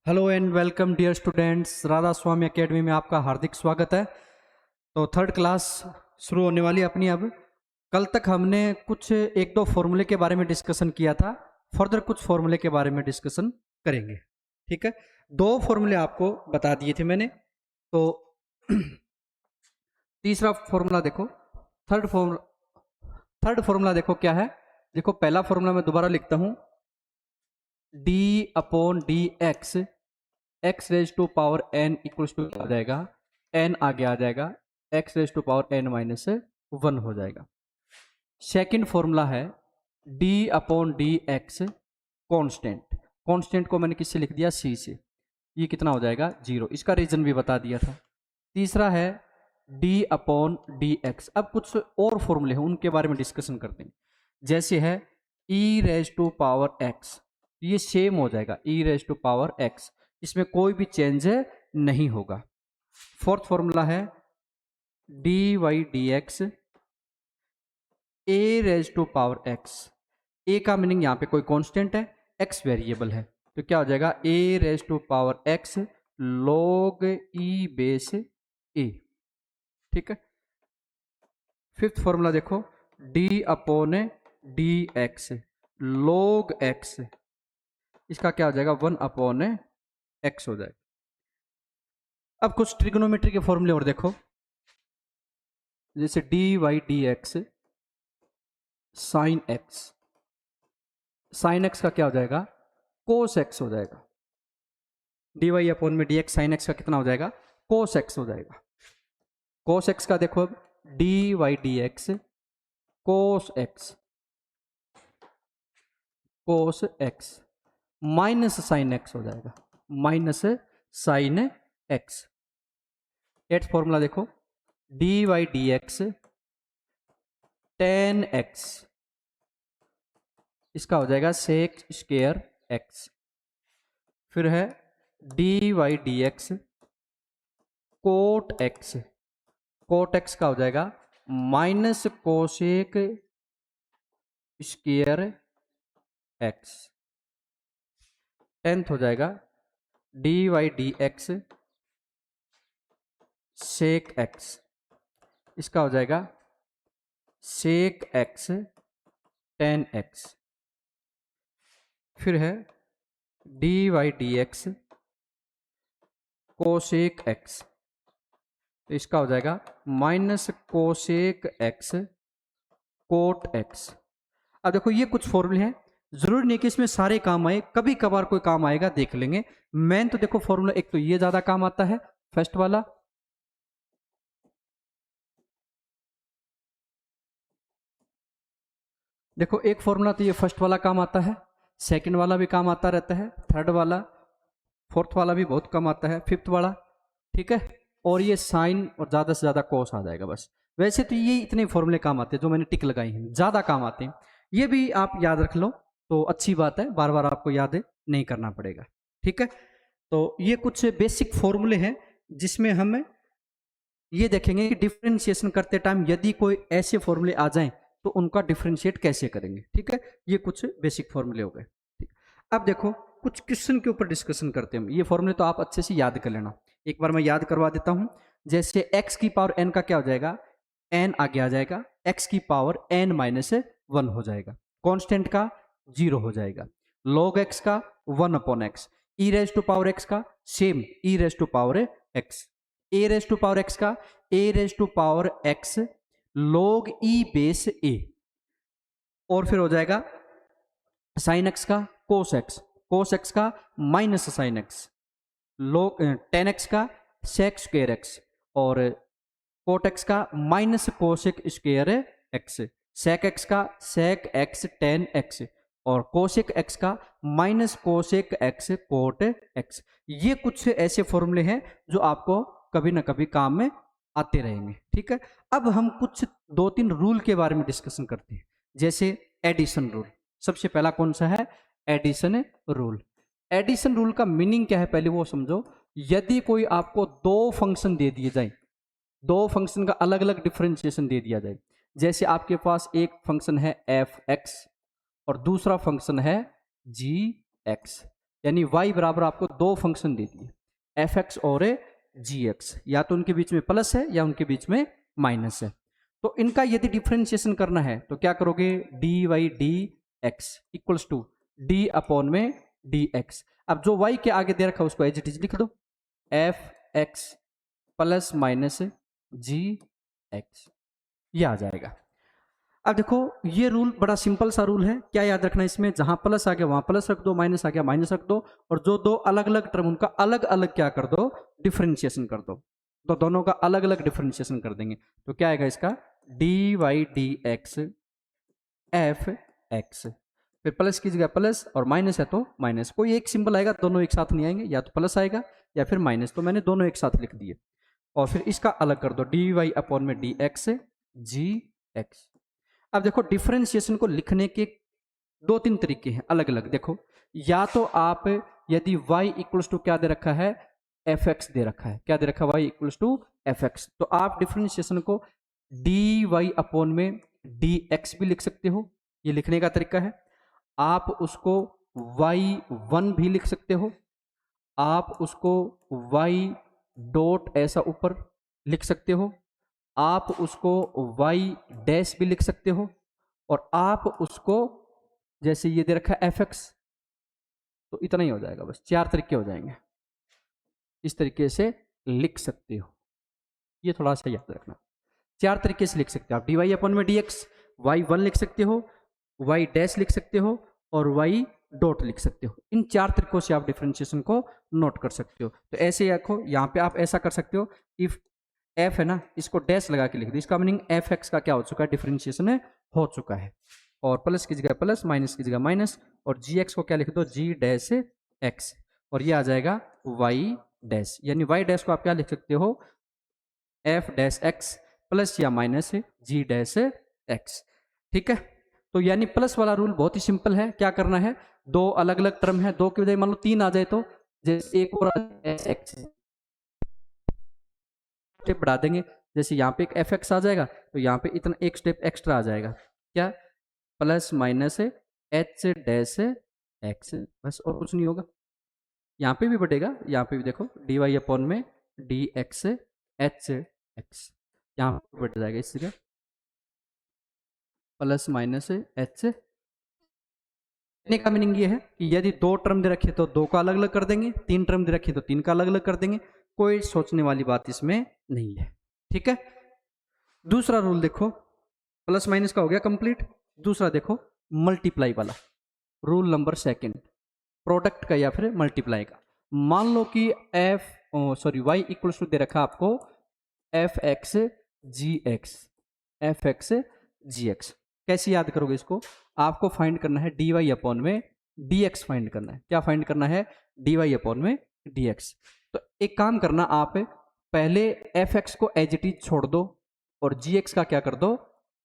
Hello and welcome dear students, Radha Swami academy में आपका हार्दिक स्वागत है। तो थर्ड क्लास शुरू होने वाली है अपनी। अब कल तक हमने कुछ एक दो फॉर्मूले के बारे में डिस्कशन किया था। फर्दर कुछ फॉर्मूले के बारे में डिस्कशन करेंगे। ठीक है, दो फॉर्मूले आपको बता दिए थे मैंने। तो तीसरा फॉर्मूला देखो, थर्ड फॉर्मूला देखो क्या है। देखो पहला फॉर्मूला मैं दोबारा लिखता हूं, d upon d x, x raise to power n equals to आ जाएगा, एन आगे आ जाएगा, x raise to power n minus one हो जाएगा। सेकेंड फॉर्मूला है d upon d x constant. Constant को मैंने किससे लिख दिया, सी से। ये कितना हो जाएगा, जीरो। इसका रीजन भी बता दिया था। तीसरा है डी अपॉन डी एक्स। अब कुछ और फॉर्मूले हैं, उनके बारे में डिस्कशन करते हैं। जैसे है e raise to power x, ये सेम हो जाएगा e raise to power x, इसमें कोई भी चेंज नहीं होगा। फोर्थ फॉर्मूला है d Y D x a raise to power x. A का मीनिंग यहां पे कोई कांस्टेंट है, एक्स वेरिएबल है, तो क्या हो जाएगा a raise to power x log e base a. ठीक है। फिफ्थ फॉर्मूला देखो, d upon d x log x, इसका क्या हो जाएगा वन अपॉन एक्स हो जाएगा। अब कुछ ट्रिग्नोमेट्री के फॉर्मूले और देखो, जैसे D Y D X sine X, sine X का क्या हो जाएगा कोस एक्स हो जाएगा। डी वाई अपॉन में डी एक्स साइन एक्स का कितना हो जाएगा, कोस एक्स हो जाएगा। कोस एक्स का देखो अब d Y D x cos x, cos x minus sine x हो जाएगा, minus sine x. Eighth formula देखो, d Y D x tan x, इसका हो जाएगा सेक स्क्वायर एक्स। फिर है d Y D x cot x, cot x का हो जाएगा minus cosec square x. Tenth हो जाएगा D Y D x sec x, इसका हो जाएगा सेक एक्स टेन एक्स। फिर है d Y D X cosec X, तो इसका हो जाएगा minus cosec X cot X. अब देखो ये कुछ फॉर्मूले हैं, जरूरी नहीं कि इसमें सारे काम आए, कभी कभार कोई काम आएगा, देख लेंगे। मेन तो देखो फॉर्मूला एक तो ये ज्यादा काम आता है, फर्स्ट वाला। देखो एक फॉर्मूला तो ये फर्स्ट वाला काम आता है, सेकंड वाला भी काम आता रहता है, थर्ड वाला, फोर्थ वाला भी बहुत कम आता है, फिफ्थ वाला। ठीक है, और ये साइन और ज्यादा से ज्यादा कोस आ जाएगा बस। वैसे तो ये इतने फॉर्मूले काम आते हैं जो मैंने टिक लगाई हैं, ज्यादा काम आते हैं। ये भी आप याद रख लो तो अच्छी बात है, बार बार आपको याद नहीं करना पड़ेगा। ठीक है, तो ये कुछ बेसिक फॉर्मूले हैं जिसमें हम ये देखेंगे कि डिफरेंशिएशन करते टाइम यदि कोई ऐसे फॉर्मूले आ जाएं तो उनका डिफरेंशिएट कैसे करेंगे। ठीक है, ये कुछ बेसिक फॉर्मूले हो गए। ठीक, अब देखो कुछ क्वेश्चन के ऊपर डिस्कशन करते हैं। ये फॉर्मूले तो आप अच्छे से याद कर लेना, एक बार मैं याद करवा देता हूं। जैसे x की पावर n का क्या हो जाएगा, n आगे आ जाएगा, x की पावर n माइनस वन हो जाएगा, कांस्टेंट का जीरो हो जाएगा, log x का one upon x, e raise to power x का same e raise to power x, a raise to power x का a raise to power x log e base a, और फिर हो जाएगा sine x का cos x, cos x का minus sine x, log tan x का sec square x, और cot x का minus cosec square x, sec x का सेक एक्स टेन एक्स, और कोसेक एक्स का minus cosec X cot X. ये कुछ ऐसे फॉर्मूले हैं जो आपको कभी ना कभी काम में आते रहेंगे। ठीक है, अब हम कुछ दो तीन रूल के बारे में डिस्कशन करते हैं, जैसे एडिशन रूल। सबसे पहला कौन सा है, एडिशन रूल। एडिशन रूल का मीनिंग क्या है पहले वो समझो। यदि कोई आपको दो फंक्शन दे दिए जाए, दो फंक्शन का अलग अलग डिफरेंशिएशन दे दिया जाए, जैसे आपके पास एक फंक्शन है एफ एक्स और दूसरा फंक्शन है जी एक्स, यानी y बराबर आपको दो फंक्शन दे दिए, एफ एक्स और जी एक्स, या तो उनके बीच में प्लस है या उनके बीच में माइनस है। तो इनका यदि डिफ्रेंशिएशन करना है तो क्या करोगे, D Y D X equals to D upon में डी एक्स। अब जो y के आगे दे रखा है उसको एज इट इज लिख दो, F X plus minus G x, ये आ जाएगा। अब देखो ये रूल बड़ा सिंपल सा रूल है, क्या याद रखना है इसमें, जहां प्लस आ गया वहां प्लस रख दो, माइनस आ गया माइनस रख दो, और जो दो अलग अलग टर्म उनका अलग अलग क्या कर दो, डिफरेंशिएशन कर दो। तो दोनों का अलग अलग डिफरेंशिएशन कर देंगे, तो क्या आएगा इसका, D Y D X F X, फिर प्लस की जगह प्लस और माइनस है तो माइनस, कोई एक सिंबल आएगा, दोनों एक साथ नहीं आएंगे, या तो प्लस आएगा या फिर माइनस, तो मैंने दोनों एक साथ लिख दिए। और फिर इसका अलग कर दो, डी वाई अपॉन में डी एक्स जी एक्स। अब देखो डिफरेंशिएशन को लिखने के दो तीन तरीके हैं अलग अलग। देखो, या तो आप यदि y इक्वल्स टू क्या दे रखा है, एफ एक्स दे रखा है, क्या दे रखा है, y equals to F X, तो आप डिफरेंशिएशन को डी वाई अपॉन में डी एक्स भी लिख सकते हो, ये लिखने का तरीका है। आप उसको y1 भी लिख सकते हो, आप उसको y डॉट ऐसा ऊपर लिख सकते हो, आप उसको y डैश भी लिख सकते हो, और आप उसको जैसे ये दे रखा है एफ एक्स, तो इतना ही हो जाएगा, बस चार तरीके हो जाएंगे, इस तरीके से लिख सकते हो, ये थोड़ा सा याद रखना। चार तरीके से लिख सकते हो आप, डी वाई अपॉन में डी एक्स, y1 लिख सकते हो, y डैश लिख सकते हो, और y डॉट लिख सकते हो। इन चार तरीकों से आप डिफरेंशिएशन को नोट कर सकते हो। तो ऐसे रखो, यहाँ पे आप ऐसा कर सकते हो, इफ f है ना, इसको डैश लगा के लिख दो, इसका मीनिंग एफ एक्स का क्या हो चुका है, डिफरेंशिएशन हो चुका है, और प्लस की जगह प्लस, माइनस की जगह माइनस, और जी एक्स को क्या लिख दो, जी डैश एक्स, और ये आ जाएगा वाई डैश, यानी वाई डैश को आप क्या लिख सकते हो, एफ डैश एक्स प्लस या माइनस जी डैश एक्स। ठीक है, तो यानी प्लस वाला रूल बहुत ही सिंपल है, क्या करना है, दो अलग अलग टर्म है, दो की बजाय मान लो तीन आ जाए तो जैसे एक और एस एक्स स्टेप बढ़ा देंगे, जैसे यहाँ पे एक एफ एक्स आ जाएगा तो यहाँ पे इतना एक स्टेप एक्स्ट्रा आ जाएगा, क्या, plus minus H dash x, बस और कुछ नहीं होगा। यहाँ पे भी बढ़ेगा, यहाँ पे भी देखो डी वाई अपॉन में डी एक्स एच एक्स, यहाँ पे बढ़ जाएगा इस जगह प्लस माइनस एच। कहने का मीनिंग ये है कि यदि दो टर्म दे रखे तो दो का अलग अलग कर देंगे, तीन टर्म दे रखे तो तीन का अलग अलग कर देंगे, कोई सोचने वाली बात इसमें नहीं है। ठीक है, दूसरा रूल देखो, प्लस माइनस का हो गया कंप्लीट। दूसरा देखो मल्टीप्लाई वाला रूल नंबर सेकंड, प्रोडक्ट का या फिर मल्टीप्लाई का। मान लो कि y इक्वल्स टू दे रखा आपको एफ एक्स जी एक्स, एफ एक्स जी एक्स। कैसे याद करोगे इसको, आपको फाइंड करना है डी वाई अपॉन में डी एक्स फाइंड करना है, क्या फाइंड करना है, डी वाई अपॉन में डी एक्स। तो एक काम करना, आप पहले एफ एक्स को एज इट इज छोड़ दो और जी एक्स का क्या कर दो,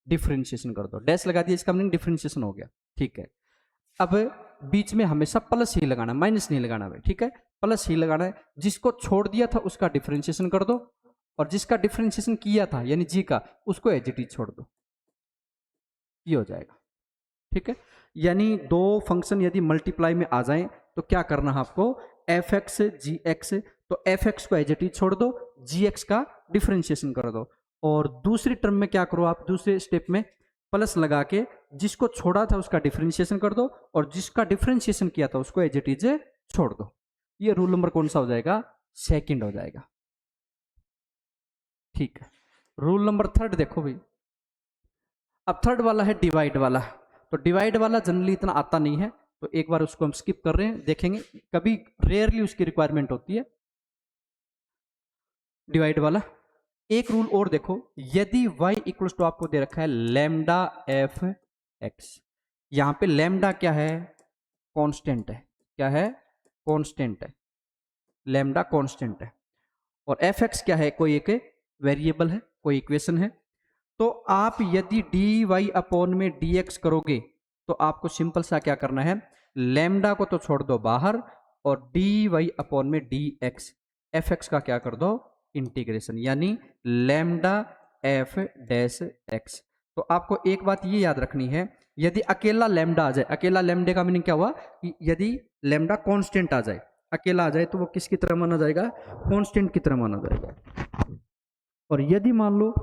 डिफरेंशिएशन कर दो, डैश लगा दिया, इसका मीनिंग डिफरेंशिएशन हो गया। ठीक है, अब बीच में हमेशा प्लस ही लगाना, माइनस नहीं लगाना भाई, ठीक है, प्लस ही लगाना है। जिसको छोड़ दिया था उसका डिफरेंशिएशन कर दो, और जिसका डिफरेंशिएशन किया था यानी जी का, उसको एज इट इज छोड़ दो, ये हो जाएगा। ठीक है, यानी दो फंक्शन यदि मल्टीप्लाई में आ जाएं तो क्या करना है आपको, एफ एक्स जी एक्स, तो एफ एक्स को एज इट इज छोड़ दो, जी एक्स का डिफरेंशिएशन कर दो, और दूसरी टर्म में क्या करो आप, दूसरे स्टेप में प्लस लगा के जिसको छोड़ा था उसका डिफरेंशिएशन कर दो, और जिसका डिफरेंशिएशन किया था उसको एज इट इज छोड़ दो। ये रूल नंबर कौन सा हो जाएगा, सेकंड हो जाएगा। ठीक है, रूल नंबर थर्ड देखो भाई, अब थर्ड वाला है डिवाइड वाला। तो डिवाइड वाला जनरली इतना आता नहीं है, तो एक बार उसको हम स्किप कर रहे हैं, देखेंगे, कभी रेयरली उसकी रिक्वायरमेंट होती है डिवाइड वाला। एक रूल और देखो, यदि y इक्वल्स टू आपको दे रखा है लैम्डा एफ एक्स, यहां पे लैम्डा क्या है, कांस्टेंट है, क्या है, कांस्टेंट है, लैम्डा कांस्टेंट है, और एफ एक्स क्या है, कोई एक वेरिएबल है, कोई इक्वेशन है। तो आप यदि डी वाई अपॉन में डी एक्स करोगे तो आपको सिंपल सा क्या करना है, लैम्डा को तो छोड़ दो बाहर, और डी वाई अपॉन में डी एक्स, एफ एक्स का क्या कर दो, इंटीग्रेशन, यानी लैम्डा एफ डैश एक्स। तो आपको एक बात ये याद रखनी है, यदि अकेला लैम्डा आ जाए, अकेला लैम्डे का मीनिंग क्या हुआ कि यदि लैम्डा कांस्टेंट आ जाए, अकेला आ जाए तो वो किसकी तरह माना जाएगा, कांस्टेंट की तरह माना जाएगा। और यदि मान लो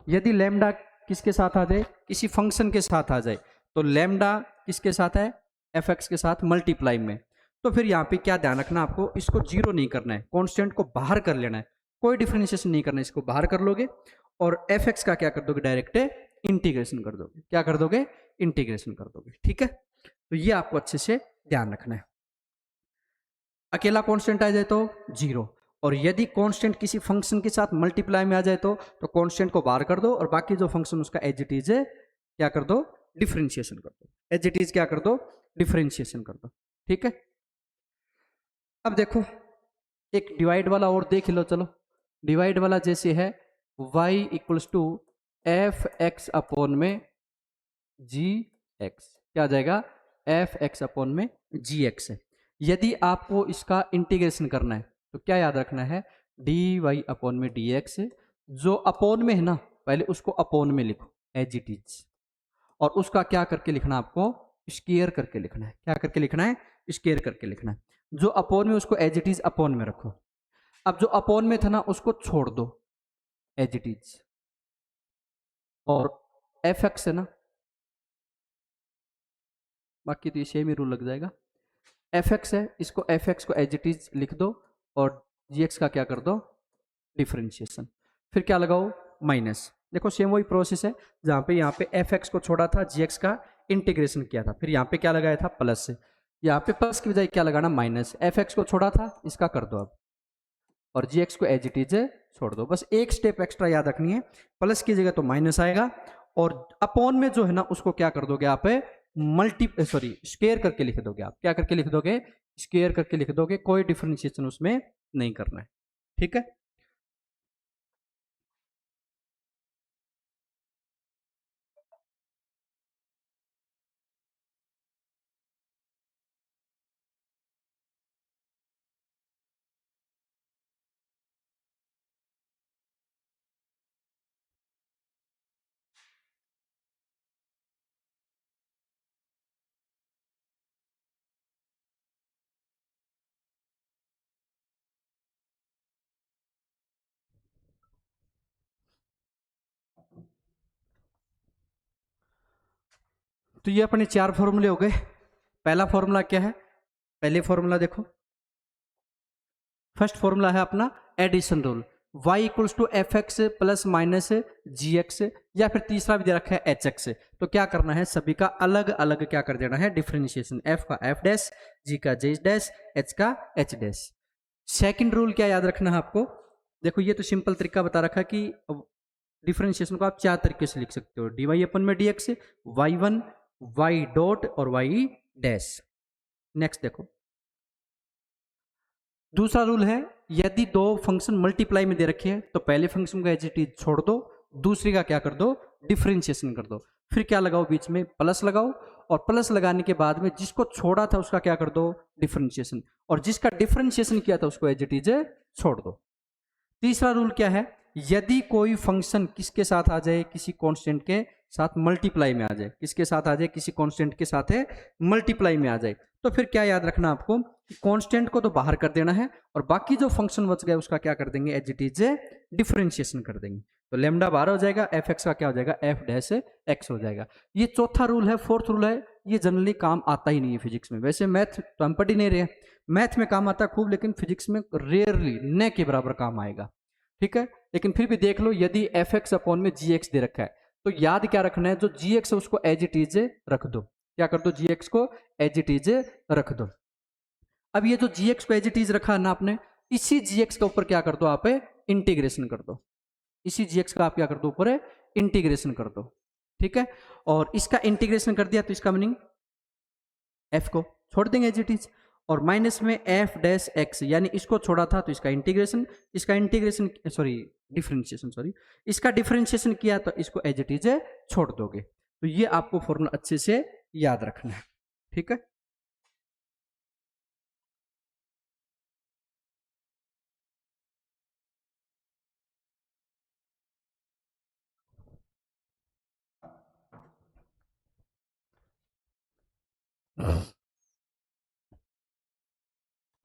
यदि लैम्डा किसके साथ आ जाए, किसी फंक्शन के साथ आ जाए, तो लैम्डा किसके साथ है, एफ एक्स के साथ मल्टीप्लाई में, तो फिर यहाँ पे क्या ध्यान रखना आपको, इसको जीरो नहीं करना है, कांस्टेंट को बाहर कर लेना है, कोई डिफरेंशिएशन नहीं करना है, इसको बाहर कर लोगे और एफ एक्स का क्या कर दोगे, डायरेक्ट इंटीग्रेशन कर दोगे, क्या कर दोगे, इंटीग्रेशन कर दोगे। ठीक है, तो ये आपको अच्छे से ध्यान रखना है। अकेला कांस्टेंट आ जाए तो जीरो, और यदि कांस्टेंट किसी फंक्शन के साथ मल्टीप्लाई में आ जाए तो कांस्टेंट को बाहर कर दो और बाकी जो फंक्शन उसका एज इट इज है क्या कर दो, डिफरेंशिएशन कर दो, एज इट इज क्या कर दो, डिफरेंशिएशन कर दो। ठीक है, अब देखो एक डिवाइड वाला और देख लो, चलो डिवाइड वाला जैसे है y equals to F X upon में जी एक्स, क्या आ जाएगा, एफ एक्स अपॉन में जी एक्स है। यदि आपको इसका इंटीग्रेशन करना है तो क्या याद रखना है, डी वाई अपॉन में डी एक्स, जो अपॉन में है ना पहले उसको अपॉन में लिखो एज इट इज, और उसका क्या करके लिखना, आपको स्केयर करके लिखना है, क्या करके लिखना है, स्केयर करके लिखना है। जो अपॉन में उसको एज इट इज अपॉन में रखो, अब जो अपॉन में था ना उसको छोड़ दो एज इट इज, और एफ एक्स है ना, बाकी तो ये सेम ही रूल लग जाएगा, एफ एक्स है, इसको एफ एक्स को एज इट इज लिख दो और जी एक्स का क्या कर दो, डिफरेंशिएशन, फिर क्या लगाओ, माइनस। देखो सेम वही प्रोसेस है, जहां पे यहाँ पे एफ एक्स को छोड़ा था, जी एक्स का इंटीग्रेशन किया था, फिर यहाँ पे क्या लगाया था, प्लस, यहाँ पे प्लस की बजाय क्या लगाना, माइनस, एफ एक्स को छोड़ा था इसका कर दो अब, और जी एक्स को एज इट इज छोड़ दो, बस एक स्टेप एक्स्ट्रा याद रखनी है, प्लस की जगह तो माइनस आएगा, और अपॉन में जो है ना उसको क्या कर दोगे आप, मल्टी सॉरी स्क्वायर करके लिख दोगे, आप क्या करके लिख दोगे, स्क्वायर करके लिख दोगे, कोई डिफरेंशिएशन उसमें नहीं करना है। ठीक है, तो ये अपने चार फॉर्मूले हो गए। पहला फॉर्मूला क्या है, पहले फॉर्मूला देखो, फर्स्ट फॉर्मूला है अपना addition rule, y equals to F X plus minus G X, या फिर तीसरा भी दे रखा है एच एक्स, तो क्या करना है, सभी का अलग अलग क्या कर देना है, डिफरेंशिएशन, f का f डैश, g का j डैश, h का h डैश। सेकंड रूल क्या याद रखना है आपको, देखो ये तो सिंपल तरीका बता रखा है कि डिफरेंशिएशन को आप चार तरीके से लिख सकते हो, डी वाई अपन में D X, Y one, Y dot और वाई डैश। नेक्स्ट देखो, दूसरा रूल है, यदि दो फंक्शन मल्टीप्लाई में दे रखे हैं तो पहले फंक्शन को एज इट इज छोड़ दो, दूसरे का क्या कर दो, डिफरेंशिएशन कर दो, फिर क्या लगाओ बीच में, प्लस लगाओ, और प्लस लगाने के बाद में जिसको छोड़ा था उसका क्या कर दो, डिफरेंशिएशन, और जिसका डिफरेंशिएशन किया था उसको एज इट इज छोड़ दो। तीसरा रूल क्या है, यदि कोई फंक्शन किसके साथ आ जाए, किसी कांस्टेंट के साथ मल्टीप्लाई में आ जाए, किसके साथ आ जाए, किसी कांस्टेंट के साथ है मल्टीप्लाई में आ जाए, तो फिर क्या याद रखना आपको, कांस्टेंट को तो बाहर कर देना है और बाकी जो फंक्शन बच गया उसका क्या कर देंगे, एज इट इज डिफरेंशिएशन कर देंगे, तो लेमडा बाहर हो जाएगा, एफ एक्स का क्या हो जाएगा, एफ डैश एक्स हो जाएगा। ये चौथा रूल है, फोर्थ रूल है, ये जनरली काम आता ही नहीं है फिजिक्स में, वैसे मैथ तो हम पढ़ ही नहीं रहे, मैथ में काम आता है खूब, लेकिन फिजिक्स में रेयरली, न के बराबर काम आएगा। ठीक है, लेकिन फिर भी देख लो, यदि एफ एक्स अपॉन में जी एक्स दे रखा है तो याद क्या रखना है, जो जी एक्स है उसको एज इट इज रख दो, क्या कर दो, जी एक्स को एज इट इज रख दो। अब ये जो जी एक्स को एज इट इज रखा है ना आपने, इसी जी एक्स के ऊपर क्या कर दो, आप इंटीग्रेशन कर दो, इसी जी एक्स का आप क्या कर दो, ऊपर इंटीग्रेशन कर दो। ठीक है, और इसका इंटीग्रेशन कर दिया तो इसका मीनिंग एफ को छोड़ देंगे एज इट इज, और माइनस में एफ डैश एक्स, यानी इसको छोड़ा था तो इसका इंटीग्रेशन सॉरी डिफरेंशिएशन, सॉरी इसका डिफरेंशिएशन किया तो इसको एज इट इज छोड़ दोगे, तो ये आपको फॉर्मूला अच्छे से याद रखना है। ठीक है,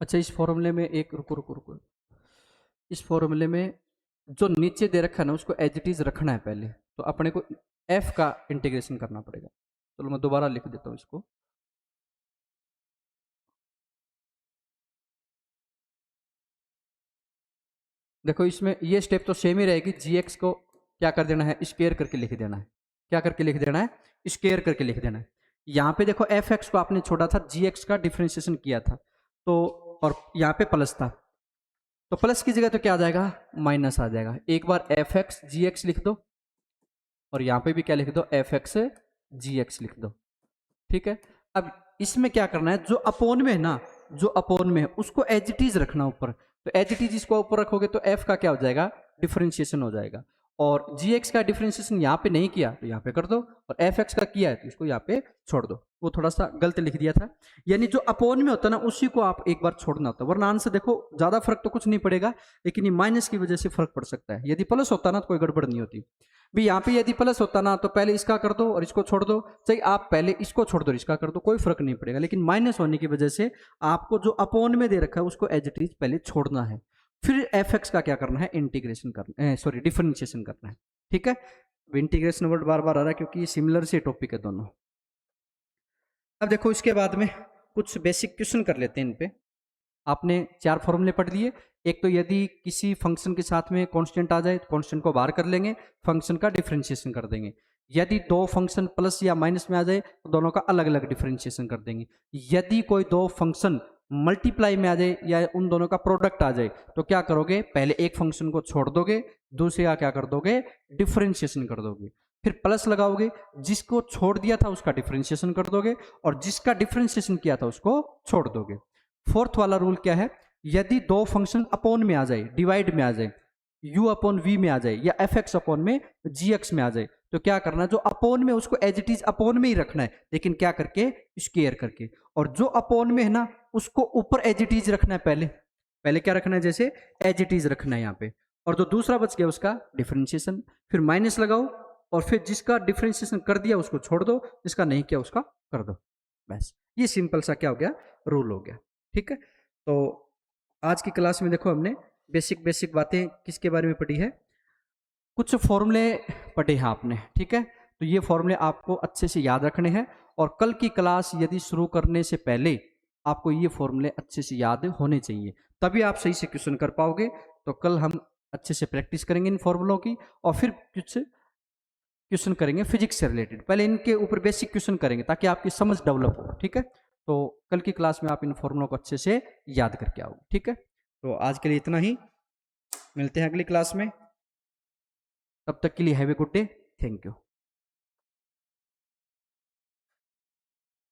अच्छा, इस फॉर्मूले में एक रुको रुको रुको, इस फॉर्मूले में जो नीचे दे रखा है ना उसको एज इट इज रखना है पहले, तो अपने को एफ का इंटीग्रेशन करना पड़ेगा। चलो मैं दोबारा लिख देता हूँ इसको। देखो इसमें ये स्टेप तो सेम ही रहेगी, जी एक्स को क्या कर देना है, स्केयर करके लिख देना है। क्या करके लिख देना है, स्केयर करके लिख देना है। यहाँ पे देखो एफ एक्स को आपने छोड़ा था, जी एक्स का डिफ्रेंशिएशन किया था, तो और यहाँ पे प्लस था, तो प्लस की जगह तो क्या आ जाएगा, माइनस आ जाएगा। एक बार एफ एक्स जी एक्स लिख दो, और यहाँ पे भी क्या लिख दो, एफ एक्स जी एक्स लिख दो। ठीक है, अब इसमें क्या करना है, जो अपोन में है ना, जो अपोन में है उसको एज इट इज रखना ऊपर, तो एज इट इज इसको ऊपर रखोगे तो एफ का क्या हो जाएगा, डिफरेंशिएशन हो जाएगा। और जी एक्स का डिफरेंशिएशन यहाँ पे नहीं किया तो यहाँ पे कर दो, और एफ एक्स का किया है तो इसको यहाँ पे छोड़ दो। वो थोड़ा सा गलत लिख दिया था, यानी जो अपोन में होता है ना उसी को आप एक बार छोड़ना होता है, वरना आंसर देखो ज्यादा फर्क तो कुछ नहीं पड़ेगा, लेकिन ये माइनस की वजह से फर्क पड़ सकता है। यदि प्लस होता ना तो कोई गड़बड़ नहीं होती भी। यहाँ पे यदि प्लस होता ना तो पहले इसका कर दो और इसको छोड़ दो, चाहे आप पहले इसको छोड़ दो और इसका कर दो, कोई फर्क नहीं पड़ेगा। लेकिन माइनस होने की वजह से आपको जो अपोन में दे रखा है उसको एज इट इज पहले छोड़ना है, फिर एफ एक्स का क्या करना है, इंटीग्रेशन करना है, सॉरी डिफरेंशिएशन करना है। ठीक है, इंटीग्रेशन वर्ड बार बार आ रहा है क्योंकि सिमिलर से टॉपिक है दोनों। अब देखो इसके बाद में कुछ बेसिक क्वेश्चन कर लेते हैं इन पे। आपने 4 फॉर्मूले पढ़ लिए। एक तो यदि किसी फंक्शन के साथ में कांस्टेंट आ जाए तो कांस्टेंट को बाहर कर लेंगे, फंक्शन का डिफरेंशिएशन कर देंगे। यदि दो फंक्शन प्लस या माइनस में आ जाए तो दोनों का अलग अलग डिफरेंशिएशन कर देंगे। यदि कोई दो फंक्शन मल्टीप्लाई में आ जाए या उन दोनों का प्रोडक्ट आ जाए तो क्या करोगे, पहले एक फंक्शन को छोड़ दोगे, दूसरे का क्या कर दोगे, डिफरेंशिएशन कर दोगे, फिर प्लस लगाओगे, जिसको छोड़ दिया था उसका डिफरेंशिएशन कर दोगे, और जिसका डिफरेंशिएशन किया था उसको छोड़ दोगे। फोर्थ वाला रूल क्या है, यदि दो फंक्शन अपॉन में आ जाए, डिवाइड में आ जाए, u अपॉन v में आ जाए या एफ एक्स अपॉन में gx में आ जाए, तो क्या करना है, जो अपॉन में उसको एज इट इज अपॉन में ही रखना है, लेकिन क्या करके, स्क्वायर करके। और जो अपॉन में है ना उसको ऊपर एज इट इज रखना है, पहले पहले क्या रखना है, जैसे एज इट इज रखना है यहाँ पे, और जो दूसरा बच गया उसका डिफरेंशिएशन, फिर माइनस लगाओ, और फिर जिसका डिफरेंशिएशन कर दिया उसको छोड़ दो, जिसका नहीं किया उसका कर दो। बस ये सिंपल सा क्या हो गया, रूल हो गया। ठीक है, तो आज की क्लास में देखो हमने बेसिक बेसिक बातें किसके बारे में पढ़ी है, कुछ फॉर्मूले पढ़े हैं आपने। ठीक है, तो ये फॉर्मूले आपको अच्छे से याद रखने हैं, और कल की क्लास यदि शुरू करने से पहले आपको ये फॉर्मूले अच्छे से याद होने चाहिए, तभी आप सही से क्वेश्चन कर पाओगे। तो कल हम अच्छे से प्रैक्टिस करेंगे इन फॉर्मूलों की, और फिर कुछ क्वेश्चन करेंगे फिजिक्स से रिलेटेड। पहले इनके ऊपर बेसिक क्वेश्चन करेंगे ताकि आपकी समझ डेवलप हो। ठीक है, तो कल की क्लास में आप इन फॉर्मूलों को अच्छे से याद करके आओगे। ठीक है, तो आज के लिए इतना ही, मिलते हैं अगली क्लास में, तब तक के लिए have a good day, thank you.